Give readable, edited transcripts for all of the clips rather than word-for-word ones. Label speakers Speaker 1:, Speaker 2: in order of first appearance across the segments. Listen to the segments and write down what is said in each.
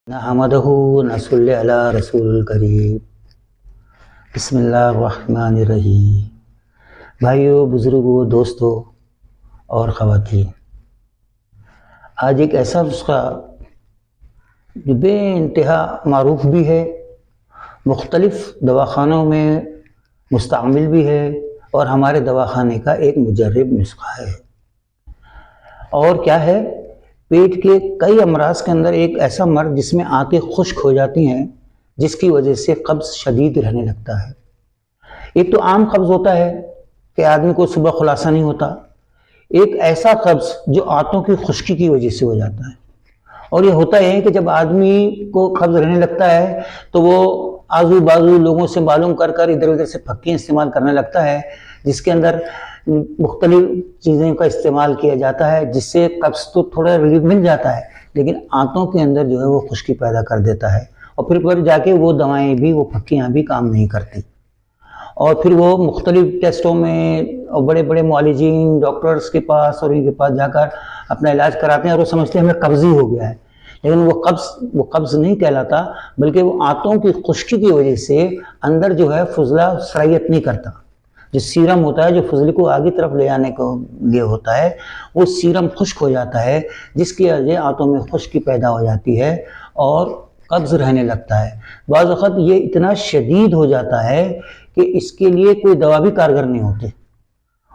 Speaker 1: نحمدہ نصلی علی رسول الکریم بسم اللہ الرحمن الرحیم۔ بھائیو، بزرگوں، دوستو اور خواتین، آج ایک ایسا نسخہ جو بے انتہا معروف بھی ہے، مختلف دواخانوں میں مستعمل بھی ہے اور ہمارے دواخانے کا ایک مجرب نسخہ ہے۔ اور کیا ہے؟ پیٹ کے کئی امراض کے اندر ایک ایسا مرض جس میں آنتیں خشک ہو جاتی ہیں، جس کی وجہ سے قبض شدید رہنے لگتا ہے۔ ایک تو عام قبض ہوتا ہے کہ آدمی کو صبح خلاصہ نہیں ہوتا، ایک ایسا قبض جو آنتوں کی خشکی کی وجہ سے ہو جاتا ہے۔ اور یہ ہوتا ہے کہ جب آدمی کو قبض رہنے لگتا ہے تو وہ آزو بازو لوگوں سے معلوم کر ادھر ادھر سے پھکیاں استعمال کرنے لگتا ہے، جس کے اندر مختلف چیزیں کا استعمال کیا جاتا ہے، جس سے قبض تو تھوڑا ریلیف مل جاتا ہے، لیکن آنتوں کے اندر جو ہے وہ خشکی پیدا کر دیتا ہے، اور پھر جا کے وہ دوائیں بھی، وہ پھکیاں بھی کام نہیں کرتی، اور پھر وہ مختلف ٹیسٹوں میں بڑے بڑے معالجین ڈاکٹرز کے پاس اور ان کے پاس جا کر اپنا علاج کراتے ہیں اور وہ سمجھتے ہیں ہمیں قبض ہی ہو گیا ہے، لیکن وہ قبض نہیں کہلاتا، بلکہ وہ آنتوں کی خشکی کی وجہ سے اندر جو ہے فضلہ سرایت نہیں کرتا۔ جو سیرم ہوتا ہے، جو فضلے کو آگے طرف لے جانے کے لیے ہوتا ہے، وہ سیرم خشک ہو جاتا ہے، جس کی وجہ آنتوں میں خشکی پیدا ہو جاتی ہے اور قبض رہنے لگتا ہے۔ بعض وقت یہ اتنا شدید ہو جاتا ہے کہ اس کے لیے کوئی دوا بھی کارگر نہیں ہوتی،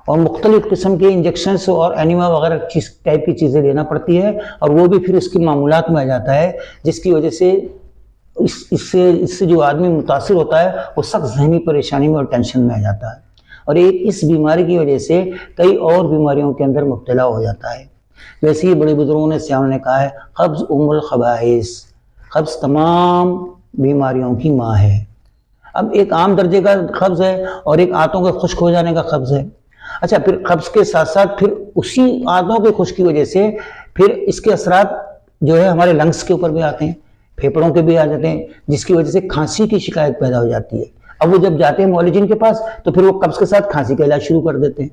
Speaker 1: اور مختلف قسم کے انجیکشنز اور اینیما وغیرہ ٹائپ کی چیزیں لینا پڑتی ہے، اور وہ بھی پھر اس کی معمولات میں آ جاتا ہے، جس کی وجہ سے اس سے جو آدمی متاثر ہوتا ہے وہ سخت ذہنی پریشانی میں اور ٹینشن میں آ جاتا ہے، اور اس بیماری کی وجہ سے کئی اور بیماریوں کے اندر مبتلا ہو جاتا ہے۔ ویسے ہی بڑے بزرگوں نے سیاحوں نے کہا ہے، قبض ام الخبائث، قبض تمام بیماریوں کی ماں ہے۔ اب ایک عام درجے کا قبض ہے اور ایک آنتوں کے خشک ہو جانے کا قبض ہے۔ اچھا، پھر قبض کے ساتھ ساتھ پھر اسی آنتوں کے خشک کی وجہ سے پھر اس کے اثرات جو ہے ہمارے لنگس کے اوپر بھی آتے ہیں، پھیپھڑوں کے بھی آ جاتے ہیں، جس کی وجہ سے کھانسی کی شکایت پیدا ہو جاتی ہے۔ اب وہ جب جاتے ہیں معالجین کے پاس تو پھر وہ قبض کے ساتھ کھانسی کا علاج شروع کر دیتے ہیں،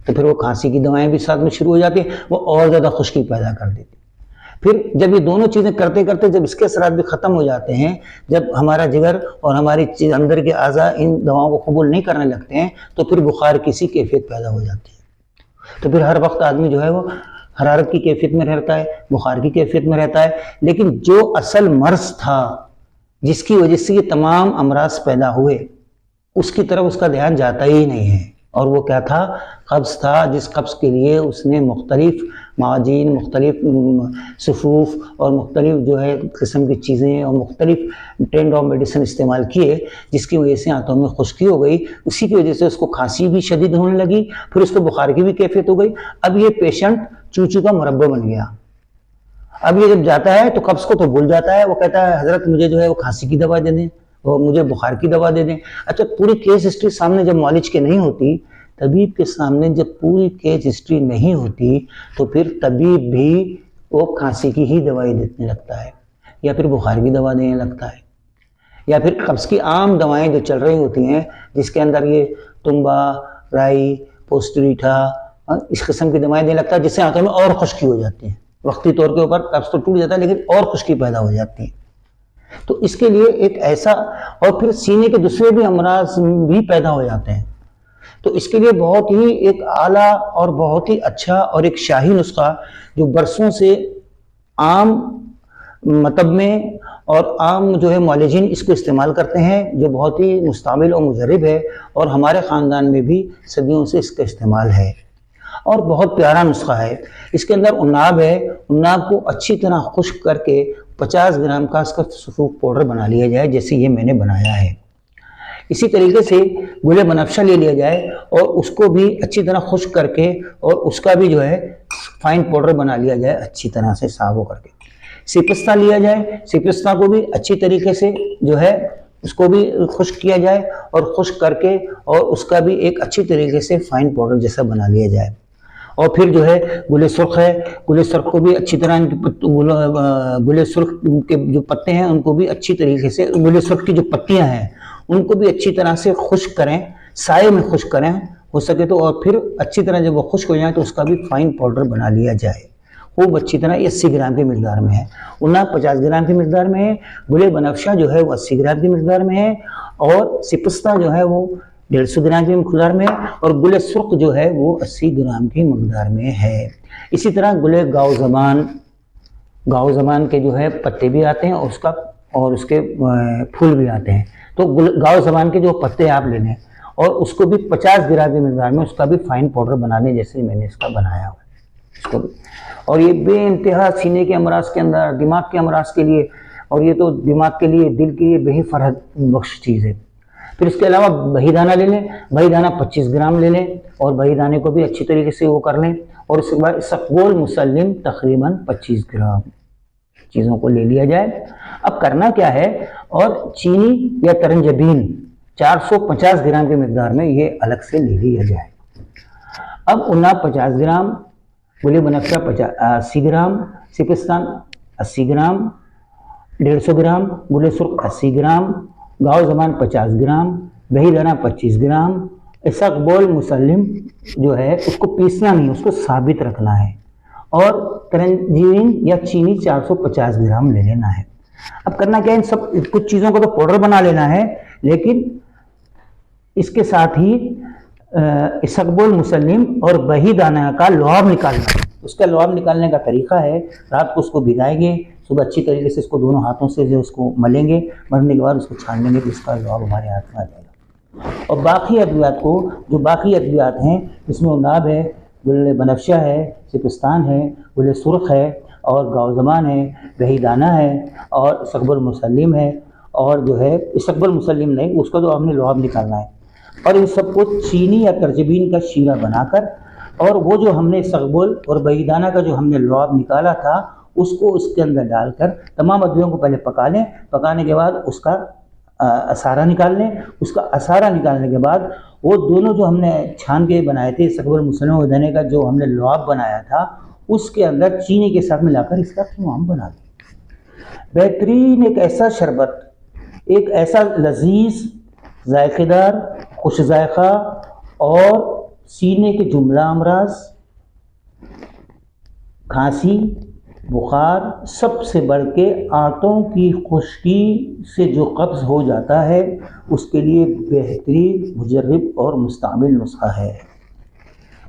Speaker 1: تو پھر وہ کھانسی کی دوائیں بھی ساتھ میں شروع ہو جاتی ہیں، وہ اور زیادہ خشکی پیدا کر دیتی ہیں۔ پھر جب یہ دونوں چیزیں کرتے کرتے جب اس کے اثرات بھی ختم ہو جاتے ہیں، جب ہمارا جگر اور ہماری اندر کے اعضاء ان دواؤں کو قبول نہیں کرنے لگتے ہیں، تو پھر بخار کی سی کیفیت پیدا ہو جاتی ہے۔ تو پھر ہر وقت آدمی جو ہے وہ حرارت کی کیفیت میں رہتا ہے، بخار کی کیفیت میں رہتا ہے، لیکن جو اصل مرض تھا جس کی وجہ سے یہ تمام امراض پیدا ہوئے، اس کی طرف اس کا دھیان جاتا ہی نہیں ہے، اور وہ کیا تھا؟ قبض تھا، جس قبض کے لیے اس نے مختلف معاجین، مختلف صفوف اور مختلف جو ہے قسم کی چیزیں اور مختلف ٹرینڈ آف میڈیسن استعمال کیے، جس کی وجہ سے آنتوں میں خشکی ہو گئی، اسی کی وجہ سے اس کو کھانسی بھی شدید ہونے لگی، پھر اس کو بخار کی بھی کیفیت ہو گئی۔ اب یہ پیشنٹ چوچو کا مربع بن گیا۔ اب یہ جب جاتا ہے تو قبض کو تو بھول جاتا ہے، وہ کہتا ہے حضرت مجھے جو ہے وہ کھانسی کی دوا دے دیں، وہ مجھے بخار کی دوا دے دیں۔ اچھا، پوری کیس ہسٹری سامنے جب معالج کے نہیں ہوتی، طبیب کے سامنے جب پوری کیس ہسٹری نہیں ہوتی، تو پھر طبیب بھی وہ کھانسی کی ہی دوائی دینے لگتا ہے، یا پھر بخار کی دوا دینے لگتا ہے، یا پھر قبض کی عام دوائیں جو چل رہی ہوتی ہیں، جس کے اندر یہ تنبا، رائی، پوسٹریٹا، اس قسم کی دوائیں دینے لگتا ہے، جس سے آنتوں میں اور خشکی ہو جاتی ہے۔ وقتی طور کے اوپر قبض تو ٹوٹ جاتا ہے، لیکن اور خشکی پیدا ہو جاتی ہے۔ تو اس کے لیے ایک ایسا، اور پھر سینے کے دوسرے بھی امراض بھی پیدا ہو جاتے ہیں، تو اس کے لیے بہت ہی ایک اعلیٰ اور بہت ہی اچھا اور ایک شاہی نسخہ جو برسوں سے عام مطب میں اور عام جو ہے معالجین اس کو استعمال کرتے ہیں، جو بہت ہی مستعمل اور مجرب ہے، اور ہمارے خاندان میں بھی صدیوں سے اس کا استعمال ہے، اور بہت پیارا نسخہ ہے۔ اس کے اندر عناب ہے، عناب کو اچھی طرح خشک کر کے 50 گرام کا اس کا صفوف پاؤڈر بنا لیا جائے، جیسے یہ میں نے بنایا ہے۔ اسی طریقے سے گل بنفشہ لے لیا جائے اور اس کو بھی اچھی طرح خشک کر کے، اور اس کا بھی جو ہے فائن پاؤڈر بنا لیا جائے، اچھی طرح سے صاف ہو کر کے۔ سپستہ لیا جائے، سپستہ کو بھی اچھی طریقے سے جو ہے اس کو بھی خشک کیا جائے، اور خشک کر کے اور اس کا بھی ایک اچھی طریقے سے فائن پاؤڈر جیسا بنا لیا جائے۔ اور پھر جو ہے گل سرخ ہے، گل سرخ کو بھی اچھی طرح گل سرخ کے جو پتے ہیں ان کو بھی اچھی طریقے سے، گل سرخ کی جو پتیاں ہیں ان کو بھی اچھی طرح سے خشک کریں، سائے میں خشک کریں ہو سکے تو، اور پھر اچھی طرح جب وہ خشک ہو جائیں تو اس کا بھی فائن پاؤڈر بنا لیا جائے۔ خوب اچھی طرح 80 گرام کی مقدار میں ہے، انا 50 گرام کی مقدار میں ہے، گل بنفشہ جو ہے وہ 80 گرام کی مقدار میں ہے، اور سپستہ جو ہے وہ 150 گرام کی مقدار میں، اور گل سرخ جو ہے وہ 80 گرام کی مقدار میں ہے۔ اسی طرح گل گاؤ زبان کے جو ہے پتے بھی آتے ہیں اور اس کے پھول بھی آتے ہیں، تو گاؤ زبان کے جو پتے آپ لے لیں اور اس کو بھی 50 گرام کی مقدار میں اس کا بھی فائن پاؤڈر بنا لیں، جیسے میں نے اس کا بنایا ہوا اس کو بھی۔ اور یہ بے انتہا سینے کے امراض کے اندر، دماغ کے امراض کے لیے، اور یہ تو دماغ کے لیے، دل کے لیے بے ہی فرحت بخش چیز ہے۔ پھر اس کے علاوہ بہی دانہ لے لیں، بہی دانہ 25 گرام لے لیں، اور بہی دانے کو بھی اچھی طریقے سے وہ کر لیں، اور اس کے بعد اسقبول مسلم تقریباً 25 گرام چیزوں کو لے لیا جائے۔ اب کرنا کیا ہے، اور چینی یا ترنجبین 450 گرام کی مقدار میں یہ الگ سے لے لیا جائے۔ اب انا 50 گرام، گل بنفشہ 80 گرام، سپستان 80 گرام، 150 گرام، گل سرخ 80 گرام، گاؤ زبان 50 گرام، بہی دانہ 25 گرام، اسقبول مسلم جو ہے اس کو پیسنا نہیں، اس کو ثابت رکھنا ہے، اور ترنجبین یا چینی 450 گرام لے لینا ہے۔ اب کرنا کیا ہے، ان سب کچھ چیزوں کو تو پاؤڈر بنا لینا ہے، لیکن اس کے ساتھ ہی اسقبول مسلم اور بہی دانہ کا لعاب نکالنا ہے۔ اس کا لعاب نکالنے کا طریقہ ہے، رات کو اس کو بھگائیں گے، صبح اچھی طریقے سے اس کو دونوں ہاتھوں سے جو اس کو ملیں گے، ملنے کے بعد اس کو چھان لیں گے، تو اس کا لعاب ہمارے ہاتھ میں آ جائے گا۔ اور باقی ادویات کو، جو باقی ادویات ہیں، اس میں عناب ہے، گل بنفشہ ہے، سپستان ہے، گل سرخ ہے، اور گاؤ زبان ہے، بہی دانہ ہے، اور اسقبول مسلم ہے، اور جو ہے اسقبول مسلم نہیں، اس کا تو ہم نے لعاب نکالنا ہے، اور ان سب کو چینی یا ترنجبین کا شیرہ بنا کر، اور وہ جو ہم نے اسقبول اور بہی دانہ کا جو ہم نے لعاب نکالا تھا اس کو اس کے اندر ڈال کر تمام ادویوں کو پہلے پکا لیں، پکانے کے بعد اس کا عصارہ نکال لیں۔ اس کا عصارہ نکالنے کے بعد وہ دونوں جو ہم نے چھان کے بنائے تھے، اسقبول مسلم اور دانے کا جو ہم نے لعاب بنایا تھا، اس کے اندر چینی کے ساتھ ملا کر اس کا قوام بنا دیں۔ بہترین ایک ایسا شربت، ایک ایسا لذیذ، ذائقہ دار، خوش ذائقہ اور سینے کے جملہ امراض، کھانسی، بخار، سب سے بڑھ کے آنتوں کی خشکی سے جو قبض ہو جاتا ہے، اس کے لیے بہترین مجرب اور مستعمل نسخہ ہے۔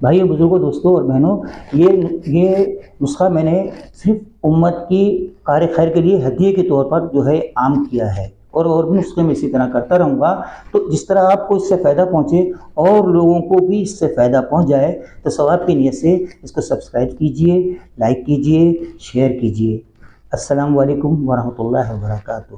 Speaker 1: بھائیو، بزرگوں، دوستوں اور بہنوں، یہ نسخہ میں نے صرف امت کی کار خیر کے لیے ہدیے کے طور پر جو ہے عام کیا ہے، اور بھی نسخے میں اسی طرح کرتا رہوں گا۔ تو جس طرح آپ کو اس سے فائدہ پہنچے اور لوگوں کو بھی اس سے فائدہ پہنچ جائے، تو ثواب کی نیت سے اس کو سبسکرائب کیجئے، لائک کیجئے، شیئر کیجئے۔ السلام علیکم ورحمۃ اللہ وبرکاتہ۔